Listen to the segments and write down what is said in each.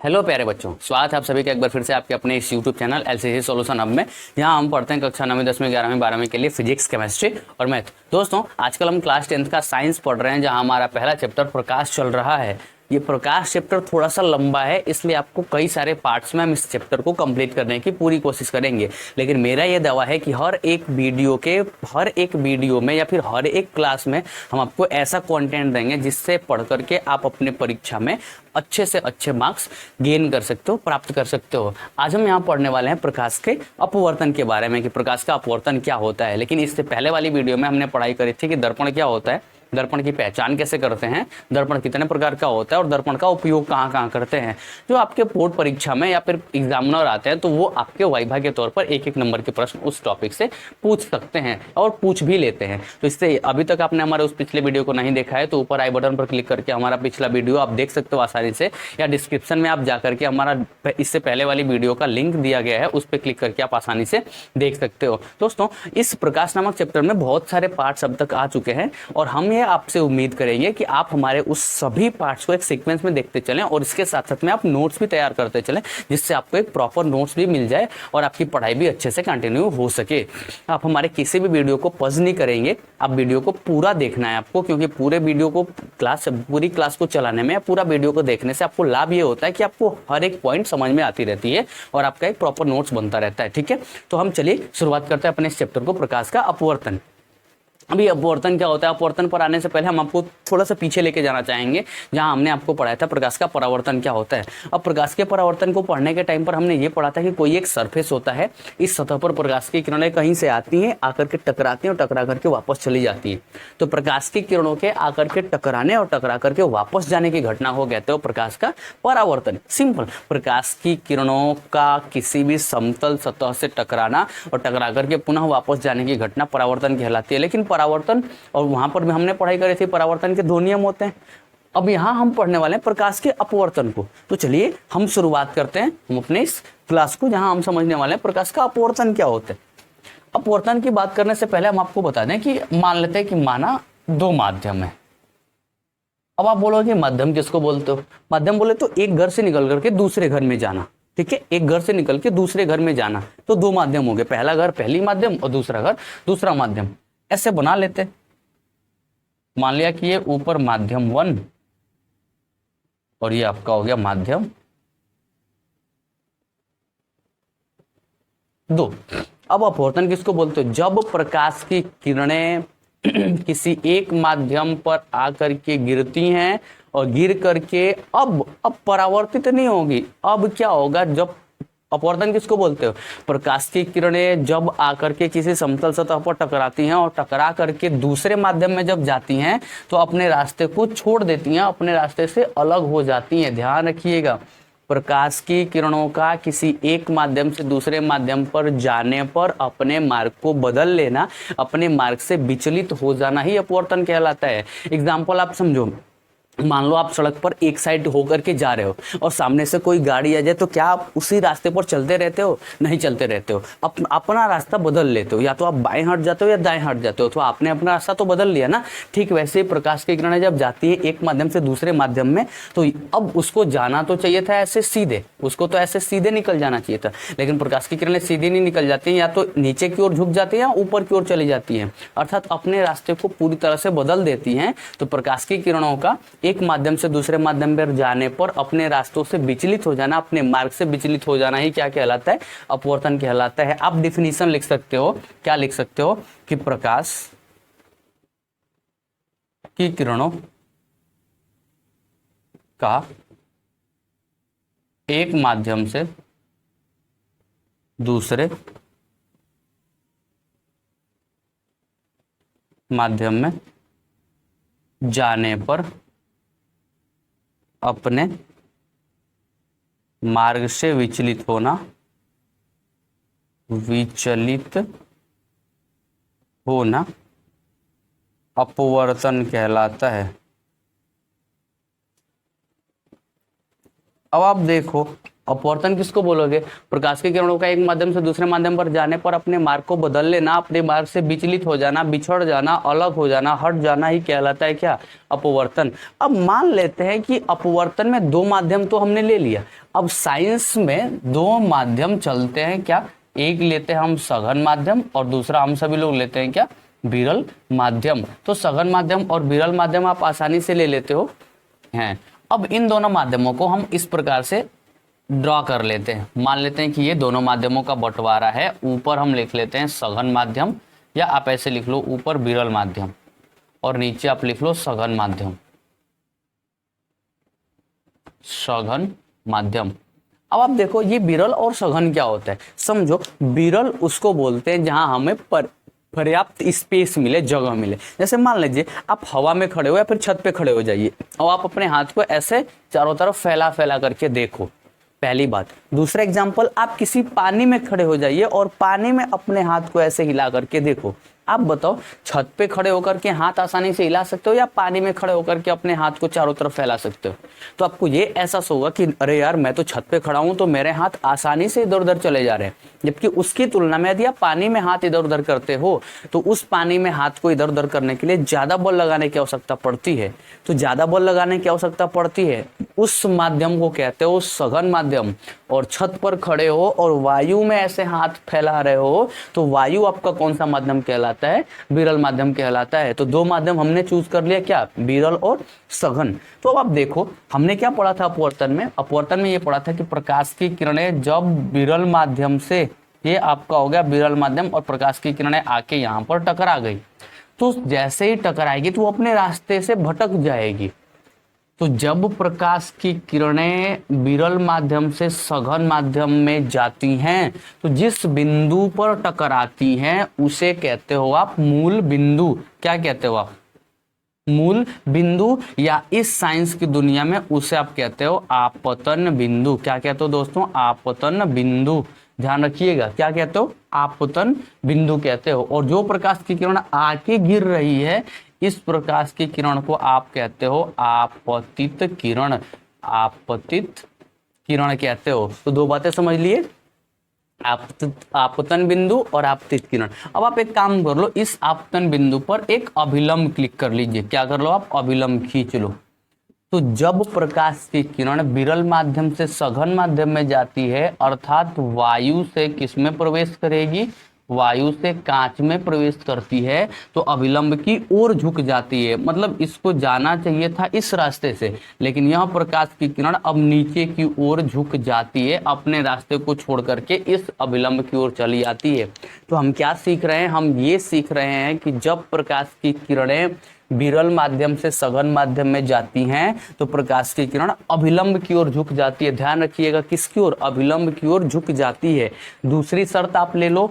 Hello प्यारे बच्चों, स्वागत है आप सभी का एक बार फिर से आपके अपने इस यूट्यूब चैनल एलसीसी सॉल्यूशन अब में, जहां हम पढ़ते हैं कक्षा 9वीं 10वीं 11वीं 12वीं के लिए फिजिक्स, केमिस्ट्री और मैथ। दोस्तों, आजकल हम क्लास 10th का साइंस पढ़ रहे हैं, जहां हमारा पहला चैप्टर प्रकाश चल रहा है। ये प्रकाश चैप्टर थोड़ा सा लंबा है, इसलिए आपको कई सारे पार्ट्स में हम इस चैप्टर को कंप्लीट करने की पूरी कोशिश करेंगे। लेकिन मेरा ये दावा है कि हर एक वीडियो में या फिर हर एक क्लास में हम आपको ऐसा कंटेंट देंगे जिससे पढ़ करके आप अपने परीक्षा में अच्छे से अच्छे मार्क्स गेन कर सकते हो, प्राप्त कर सकते हो। आज हम यहाँ पढ़ने वाले हैं प्रकाश के अपवर्तन के बारे में कि प्रकाश का अपवर्तन क्या होता है। लेकिन इससे पहले वाली वीडियो में हमने पढ़ाई करी थी कि दर्पण क्या होता है, दर्पण की पहचान कैसे करते हैं, दर्पण कितने प्रकार का होता है और दर्पण का उपयोग कहाँ कहाँ करते हैं। जो आपके बोर्ड परीक्षा में या फिर एग्जामिनर आते हैं तो वो आपके वाइवा के तौर पर एक एक नंबर के प्रश्न उस टॉपिक से पूछ सकते हैं और पूछ भी लेते हैं। तो इससे अभी तक आपने हमारे उस पिछले वीडियो को नहीं देखा है तो ऊपर आई बटन पर क्लिक करके हमारा पिछला वीडियो आप देख सकते हो आसानी से, या डिस्क्रिप्शन में आप जाकर के हमारा इससे पहले वाली वीडियो का लिंक दिया गया है, उस पर क्लिक करके आप आसानी से देख सकते हो। दोस्तों, इस प्रकाश नामक चैप्टर में बहुत सारे पार्ट्स अब तक आ चुके हैं और हम ये आपसे उम्मीद करेंगे कि आप हमारे उस सभी पार्ट्स को एक सीक्वेंस में देखते चलें और इसके साथ साथ में आप नोट्स भी तैयार करते चलें, जिससे आपको एक प्रॉपर नोट्स भी मिल जाए और आपकी पढ़ाई भी अच्छे से कंटिन्यू हो सके। आप हमारे किसी भी वीडियो को पॉज नहीं करेंगे, आप वीडियो को पूरा देखना है आपको, क्योंकि पूरे वीडियो को पूरी क्लास को चलाने में, पूरा वीडियो को देखने से आपको लाभ ये होता है कि आपको हर एक पॉइंट समझ में आती रहती है और आपका एक प्रॉपर नोट्स बनता रहता है। ठीक है, तो हम चलिए शुरुआत करते हैं अपने इस चैप्टर को, प्रकाश का अपवर्तन। अभी अपवर्तन क्या होता है, अपवर्तन पर आने से पहले हम आपको थोड़ा सा पीछे लेके जाना चाहेंगे, जहां हमने आपको पढ़ाया था प्रकाश का परावर्तन क्या होता है। अब प्रकाश के परावर्तन को पढ़ने के टाइम पर हमने ये पढ़ा था कि कोई एक सरफेस होता है, इस सतह पर प्रकाश की किरणें कहीं से आती हैं, आकर के टकराती हैं और टकरा करके वापस चली जाती है। तो प्रकाश की किरणों के आकर के टकराने और टकरा करके वापस जाने की घटना को कहते हो प्रकाश का परावर्तन। सिंपल, प्रकाश की किरणों का किसी भी समतल सतह से टकराना और टकरा करके पुनः वापस जाने की घटना परावर्तन कहलाती है। लेकिन परावर्तन, और वहां पर भी हमने पढ़ाई करी थी, परावर्तन के दो नियम होते हैं। अब यहां हम पढ़ने वाले हैं प्रकाश के अपवर्तन को। तो चलिए हम शुरुआत करते हैं हम अपने इस क्लास को, जहां हम समझने वाले हैं प्रकाश का अपवर्तन क्या होता है। अपवर्तन की बात करने से पहले हम आपको बता दें कि मान लेते हैं कि माना दो माध्यम है। अब आप बोलोगे माध्यम किसको बोलते हो? माध्यम बोले तो एक घर से निकल करके दूसरे घर में जाना। ठीक है, एक घर से निकल के दूसरे घर में जाना, तो दो माध्यम हो गए, पहला घर पहली माध्यम और दूसरा घर दूसरा माध्यम। ऐसे बना लेते, मान लिया कि ये ऊपर माध्यम 1 और ये आपका हो गया माध्यम 2। अब अपवर्तन किसको बोलते हो? जब प्रकाश की किरणें किसी एक माध्यम पर आकर के गिरती हैं और गिर करके अब परावर्तित नहीं होगी। अब क्या होगा? जब अपवर्तन किसको बोलते हो? प्रकाश की किरणें जब आकर के किसी समतल सतह पर टकराती हैं और टकरा करके दूसरे माध्यम में जब जाती हैं तो अपने रास्ते को छोड़ देती हैं, अपने रास्ते से अलग हो जाती हैं। ध्यान रखिएगा, प्रकाश की किरणों का किसी एक माध्यम से दूसरे माध्यम पर जाने पर अपने मार्ग को बदल लेना, अपने मार्ग से विचलित हो जाना ही अपवर्तन कहलाता है। एग्जाम्पल आप समझो, मान लो आप सड़क पर एक साइड होकर के जा रहे हो और सामने से कोई गाड़ी आ जाए, तो क्या आप उसी रास्ते पर चलते रहते हो? नहीं चलते रहते हो, अपना रास्ता बदल लेते हो, या तो आप बाएं हट जाते हो या दाएं हट जाते हो, तो आपने अपना रास्ता तो बदल लिया ना। ठीक वैसे ही प्रकाश की किरणें जब जाती है एक माध्यम से दूसरे माध्यम में, तो अब उसको जाना तो चाहिए था ऐसे सीधे, उसको तो ऐसे सीधे निकल जाना चाहिए था, लेकिन प्रकाश की किरणें सीधे नहीं निकल जाती हैं, या तो नीचे की ओर झुक जाती है या ऊपर की ओर चली जाती हैं, अर्थात अपने रास्ते को पूरी तरह से बदल देती हैं। तो प्रकाश की किरणों का एक माध्यम से दूसरे माध्यम पर जाने पर अपने रास्तों से विचलित हो जाना, अपने मार्ग से विचलित हो जाना ही क्या कहलाता है? अपवर्तन कहलाता है। आप डिफिनीशन लिख सकते हो, क्या लिख सकते हो कि प्रकाश की किरणों का एक माध्यम से दूसरे माध्यम में जाने पर अपने मार्ग से विचलित होना अपवर्तन कहलाता है। अब आप देखो, अपवर्तन किसको बोलोगे? प्रकाश के किरणों का एक माध्यम से दूसरे माध्यम पर जाने पर अपने मार्ग को बदल लेना, अपने मार्ग से विचलित हो जाना, बिछड़ जाना, अलग हो जाना, हट जाना ही कहलाता है क्या? अपवर्तन। अब मान लेते हैं कि अपवर्तन में दो माध्यम तो हमने ले लिया, अब साइंस में दो माध्यम चलते हैं क्या? एक लेते हैं हम सघन माध्यम और दूसरा हम सभी लोग लेते हैं क्या? विरल माध्यम। तो सघन माध्यम और विरल माध्यम आप आसानी से ले लेते हो हैं। अब इन दोनों माध्यमों को हम इस प्रकार से ड्रॉ कर लेते हैं। मान लेते हैं कि ये दोनों माध्यमों का बंटवारा है। ऊपर हम लिख लेते हैं सघन माध्यम, या आप ऐसे लिख लो ऊपर विरल माध्यम और नीचे आप लिख लो सघन माध्यम, सघन माध्यम। अब आप देखो ये विरल और सघन क्या होता है, समझो। विरल उसको बोलते हैं जहां हमें पर्याप्त स्पेस मिले, जगह मिले। जैसे मान लीजिए आप हवा में खड़े हो या फिर छत पे खड़े हो जाइए और आप अपने हाथ को ऐसे चारों तरफ फैला फैला करके देखो, पहली बात। दूसरा एग्जाम्पल, आप किसी पानी में खड़े हो जाइए और पानी में अपने हाथ को ऐसे हिला करके देखो। आप बताओ, छत पे खड़े होकर के हाथ आसानी से हिला सकते हो या पानी में खड़े होकर के अपने हाथ को चारों तरफ फैला सकते हो? तो आपको ये एहसास होगा कि अरे यार मैं तो छत पे खड़ा हूं तो मेरे हाथ आसानी से इधर उधर चले जा रहे हैं। जबकि उसकी तुलना में यदि आप पानी में हाथ इधर उधर करते हो तो उस पानी में हाथ को इधर उधर करने के लिए ज्यादा बल लगाने की आवश्यकता पड़ती है। तो ज्यादा बल लगाने की आवश्यकता पड़ती है, उस माध्यम को कहते हो सघन माध्यम। और छत पर खड़े हो और वायु में ऐसे हाथ फैला रहे हो तो वायु आपका कौन सा माध्यम कहलाता है? विरल माध्यम कहलाता है। तो दो माध्यम हमने चूज कर लिया, क्या? विरल और सघन। तो अब आप देखो हमने क्या पढ़ा था अपवर्तन में? अपवर्तन में ये पढ़ा था कि प्रकाश की किरणें जब विरल माध्यम से, ये आपका हो गया विरल माध्यम, और प्रकाश की किरणें आके यहाँ पर टकरा गई तो जैसे ही टकराएगी तो वो अपने रास्ते से भटक जाएगी। तो जब प्रकाश की किरणें विरल माध्यम से सघन माध्यम में जाती हैं तो जिस बिंदु पर टकराती हैं उसे कहते हो आप मूल बिंदु। क्या कहते हो आप? मूल बिंदु, या इस साइंस की दुनिया में उसे आप कहते हो आपतन बिंदु। क्या कहते हो दोस्तों? आपतन बिंदु। ध्यान रखिएगा, क्या कहते हो? आपतन बिंदु कहते हो। और जो प्रकाश की किरण आके गिर रही है, इस प्रकाश की किरण को आप कहते हो आपतित किरण। आपतित किरण कहते हो। तो दो बातें समझ लिए, आपतन बिंदु और आपतित किरण। अब आप एक काम कर लो, इस आपतन बिंदु पर एक अभिलंब क्लिक कर लीजिए। क्या कर लो आप? अभिलंब खींच लो। तो जब प्रकाश की किरण विरल माध्यम से सघन माध्यम में जाती है, अर्थात वायु से किस में प्रवेश करेगी? वायु से कांच में प्रवेश करती है, तो अभिलंब की ओर झुक जाती है। मतलब इसको जाना चाहिए था इस रास्ते से, लेकिन यह प्रकाश की किरण अब नीचे की ओर झुक जाती है, अपने रास्ते को छोड़ करके इस अभिलंब की ओर चली जाती है। तो हम क्या सीख रहे हैं? हम ये सीख रहे हैं कि जब प्रकाश की किरणें विरल माध्यम से सघन माध्यम में जाती हैं तो प्रकाश की किरण अभिलंब की ओर झुक जाती है। ध्यान रखिएगा, किसकी ओर? अभिलंब की ओर झुक जाती है। दूसरी शर्त आप ले लो,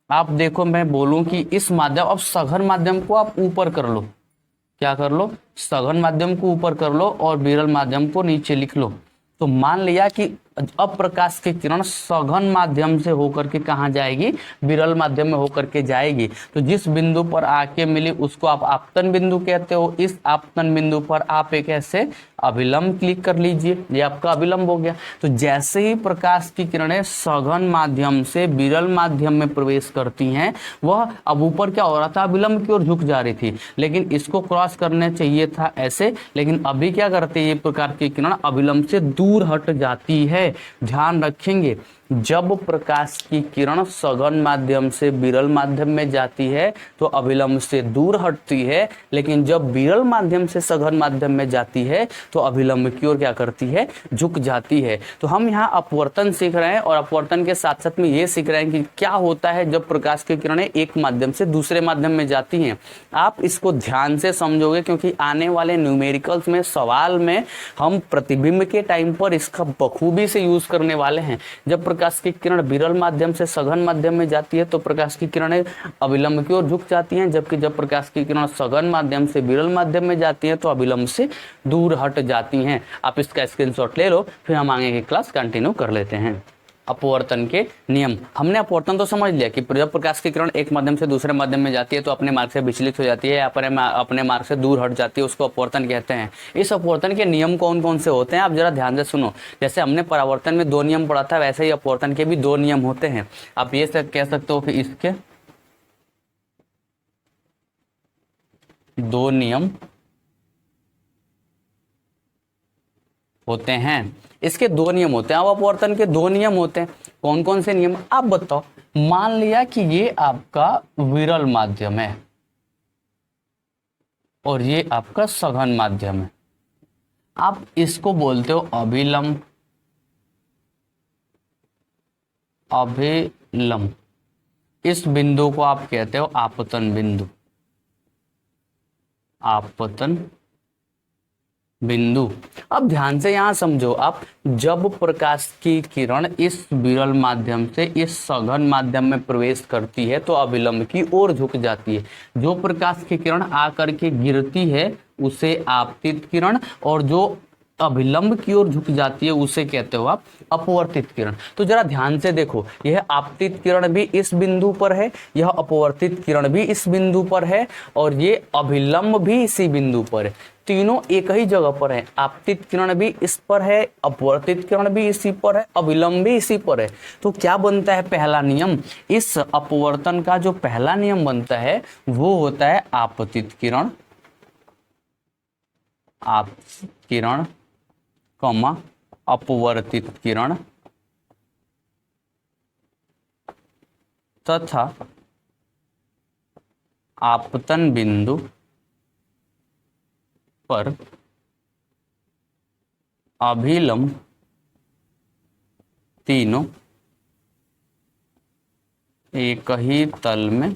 आप देखो मैं बोलूं कि इस माध्यम, अब सघन माध्यम को आप ऊपर कर लो। क्या कर लो? सघन माध्यम को ऊपर कर लो और विरल माध्यम को नीचे लिख लो। तो मान लिया कि अब प्रकाश की किरण सघन माध्यम से होकर के कहाँ जाएगी? विरल माध्यम में होकर के जाएगी। तो जिस बिंदु पर आके मिली उसको आप आपतन बिंदु कहते हो। इस आपतन बिंदु पर आप एक ऐसे अभिलंब क्लिक कर लीजिए, ये आपका अभिलंब हो गया। तो जैसे ही प्रकाश की किरणें सघन माध्यम से विरल माध्यम में प्रवेश करती हैं, वह अब ऊपर क्या हो रहा था? अभिलंब की ओर झुक जा रही थी, लेकिन इसको क्रॉस करने चाहिए था ऐसे, लेकिन अभी क्या करते हैं? ये प्रकार की किरण अभिलंब से दूर हट जाती है। ध्यान रखेंगे, जब प्रकाश की किरण सघन माध्यम से विरल माध्यम में जाती है तो अभिलंब से दूर हटती है, लेकिन जब विरल माध्यम से सघन माध्यम में जाती है तो अभिलंब की ओर क्या करती है? झुक जाती है। तो हम यहाँ अपवर्तन सीख रहे हैं और अपवर्तन के साथ साथ में ये सीख रहे हैं कि क्या होता है जब प्रकाश की किरणें एक माध्यम से दूसरे माध्यम में जाती हैं। आप इसको ध्यान से समझोगे क्योंकि आने वाले न्यूमेरिकल्स में सवाल में हम प्रतिबिंब के टाइम पर इसका बखूबी से यूज करने वाले हैं। जब प्रकाश की किरण विरल माध्यम से सघन माध्यम में जाती है तो प्रकाश की किरणें अभिलंब की ओर झुक जाती हैं, जबकि जब प्रकाश की किरण सघन माध्यम से विरल माध्यम में जाती है तो अभिलंब से दूर हट जाती हैं। आप इसका स्क्रीनशॉट ले लो, फिर हम आगे की क्लास कंटिन्यू कर लेते हैं। अपवर्तन के नियम। हमने अपवर्तन तो समझ लिया कि जब प्रकाश की किरण एक माध्यम से दूसरे माध्यम में जाती है तो अपने मार्ग से विचलित हो जाती है या अपने मार्ग से दूर हट जाती है, उसको अपवर्तन कहते हैं। इस अपवर्तन के नियम कौन कौन से होते हैं आप जरा ध्यान से सुनो। जैसे हमने परावर्तन में 2 नियम पढ़ा था, वैसे ही अपवर्तन के भी 2 नियम होते हैं। आप ये कह सकते हो कि इसके 2 नियम होते हैं। इसके 2 नियम होते हैं। अब अपवर्तन के 2 नियम होते हैं। कौन कौन से नियम आप बताओ। मान लिया कि ये आपका विरल माध्यम है और ये आपका सघन माध्यम है। आप इसको बोलते हो अभिलंब। अभिलंब इस बिंदु को आप कहते हो आपतन बिंदु। आपतन बिंदु। अब ध्यान से यहां समझो आप, जब प्रकाश की किरण इस विरल माध्यम से इस सघन माध्यम में प्रवेश करती है तो अभिलंब की ओर झुक जाती है। जो प्रकाश की किरण आकर के गिरती है उसे आपतित किरण, और जो अभिलंब की ओर झुक जाती है उसे कहते हो आप अपवर्तित किरण। तो जरा ध्यान से देखो, यह आपतित किरण भी इस बिंदु पर है, यह अपवर्तित किरण भी इस बिंदु पर है, और ये अभिलंब भी इसी बिंदु पर है। तीनों एक ही जगह पर है। आपतित किरण भी इस पर है, अपवर्तित किरण भी इसी पर है, अभिलंब भी इसी पर है। तो क्या बनता है पहला नियम? इस अपवर्तन का जो पहला नियम बनता है वो होता है आपतित किरण। आपतित किरण कमा अपवर्तित किरण तथा आपतन बिंदु पर अभिलंब तीनों एक ही तल में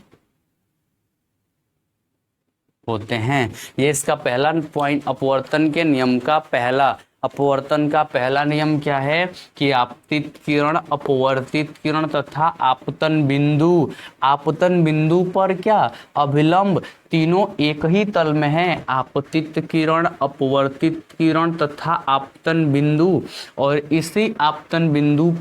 होते हैं। ये इसका पहला पॉइंट। अपवर्तन के नियम का पहला, अपवर्तन का पहला नियम क्या है कि आपतित किरण, अपवर्तित किरण तथा आपतन बिंदु, आपतन बिंदु पर क्या अभिलंब तीनों एक ही तल में है। आपतित किरण, अपवर्तित किरण तथा आपतन बिंदु, और इसी आपतन बिंदु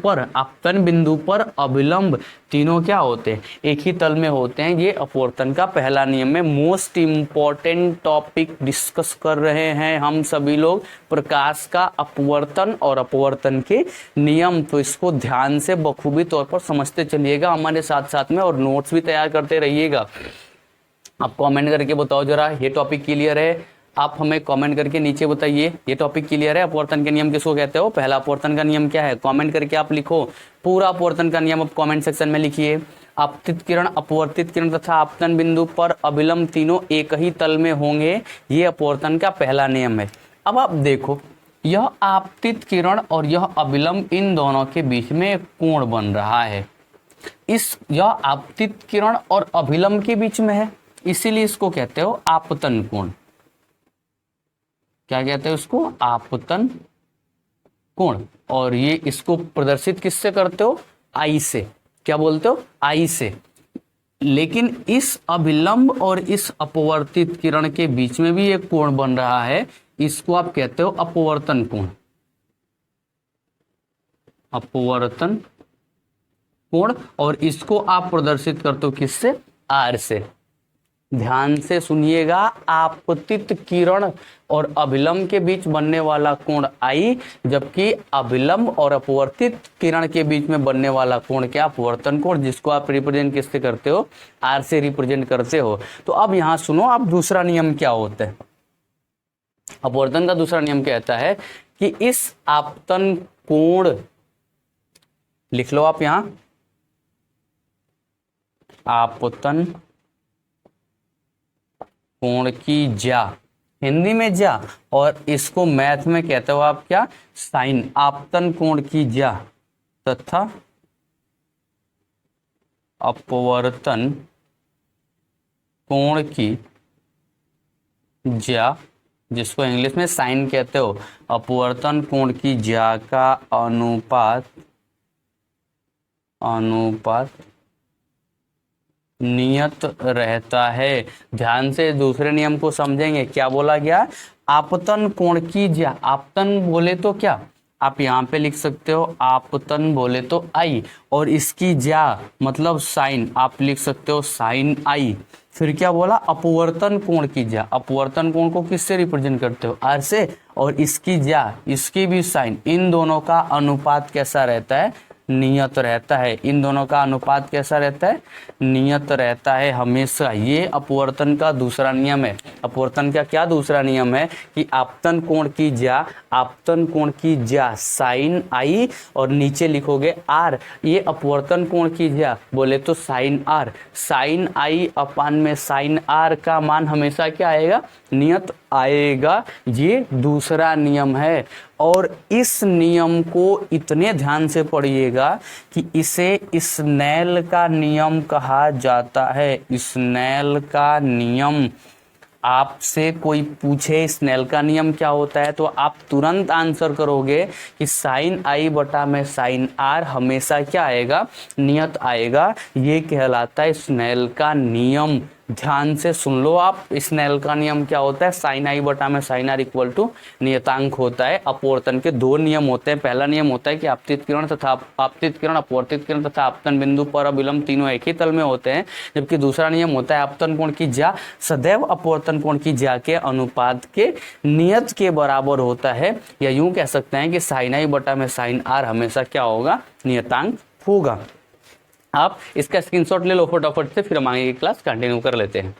पर अभिलंब तीनों क्या होते हैं? एक ही तल में होते हैं। ये अपवर्तन का पहला नियम है। मोस्ट इंपॉर्टेंट टॉपिक डिस्कस कर रहे हैं हम सभी लोग, प्रकाश का अपवर्तन और अपवर्तन के नियम। तो इसको ध्यान से बखूबी तौर पर समझते चलिएगा हमारे साथ साथ में, और नोट्स भी तैयार करते रहिएगा। आप कमेंट करके बताओ जरा ये टॉपिक क्लियर है। आप हमें कमेंट करके नीचे बताइए ये टॉपिक क्लियर है। अपवर्तन के नियम किसको कहते हो? पहला अपवर्तन का नियम क्या है? कमेंट करके आप लिखो पूरा अपवर्तन का नियम। आप कमेंट सेक्शन में लिखिए। आपतित किरण, अपवर्तित किरण तथा आपतन बिंदु पर अभिलंब तीनों एक ही तल में होंगे, ये अपवर्तन का पहला नियम है। अब आप देखो, यह आपतित किरण और यह अभिलंब, इन दोनों के बीच में एक कोण बन रहा है। यह आपतित किरण और अभिलंब के बीच में है, इसीलिए इसको कहते हो आपतन कोण। क्या कहते हैं उसको? आपतन कोण। और ये इसको प्रदर्शित किससे करते हो? आई से। क्या बोलते हो? आई से। लेकिन इस अभिलंब और इस अपवर्तित किरण के बीच में भी एक कोण बन रहा है, इसको आप कहते हो अपवर्तन कोण। अपवर्तन कोण। और इसको आप प्रदर्शित करते हो किससे? आर से। ध्यान से सुनिएगा, आपतित किरण और अभिलंब के बीच बनने वाला कोण आई, जबकि अभिलंब और अपवर्तित किरण के बीच में बनने वाला कोण क्या? अपवर्तन कोण, जिसको आप रिप्रेजेंट किससे करते हो? आर से रिप्रेजेंट करते हो। तो अब यहां सुनो, आप दूसरा नियम क्या होता है? अपवर्तन का दूसरा नियम कहता है कि इस आपतन कोण, लिख लो आप यहां, आपतन कोण की ज्या, हिंदी में ज्या, और इसको मैथ में कहते हो आप क्या? साइन। आपतन कोण की ज्या तथा अपवर्तन कोण की ज्या, जिसको इंग्लिश में साइन कहते हो, अपवर्तन कोण की ज्या का अनुपात नियत रहता है। ध्यान से दूसरे नियम को समझेंगे। क्या बोला गया? आपतन कोण की ज्या। आपतन बोले तो क्या? आप यहाँ पे लिख सकते हो आपतन बोले तो आई, और इसकी ज्या मतलब साइन, आप लिख सकते हो साइन आई। फिर क्या बोला, अपवर्तन कोण की ज्या, अपवर्तन कोण को किससे रिप्रेजेंट करते हो, आर से, और इसकी ज्या, इसकी भी साइन, इन दोनों का अनुपात कैसा रहता है, नियत रहता है। इन दोनों का अनुपात कैसा रहता है, नियत रहता है हमेशा। ये अपवर्तन का दूसरा नियम है। अपवर्तन का क्या दूसरा नियम है कि आपतन कोण की ज्या, आपतन कोण की ज्या साइन आई, और नीचे लिखोगे आर, ये अपवर्तन कोण की ज्या बोले तो साइन आर, साइन आई अपान में साइन आर का मान हमेशा क्या आएगा, नियत आएगा। ये दूसरा नियम है, और इस नियम को इतने ध्यान से पढ़िएगा कि इसे स्नेल का नियम कहा जाता है। स्नेल का नियम, आपसे कोई पूछे स्नेल का नियम क्या होता है तो आप तुरंत आंसर करोगे कि साइन आई बटा में साइन आर हमेशा क्या आएगा, नियत आएगा। ये कहलाता है स्नेल का नियम। ध्यान से सुन लो आप, स्नेल का नियम क्या होता है, साइन आई बटा में साइन आर इक्वल टू नियतांक होता है। अपवर्तन के दो नियम होते हैं। पहला नियम होता है कि आपतित किरण तथा आपतित किरण, अपवर्तित किरण तथा आपतन बिंदु पर अभिलंब तीनों एक ही तल में होते हैं। जबकि दूसरा नियम होता है आपतन कोण की ज्या सदैव अपवर्तन कोण की ज्या के अनुपात के नियत के बराबर होता है, या यूं कह सकते हैं कि साइन आई बटा में साइन आर हमेशा क्या होगा, नियतांक होगा। आप इसका स्क्रीनशॉट ले लो फटाफट से, फिर हम आगे की क्लास कंटिन्यू कर लेते हैं।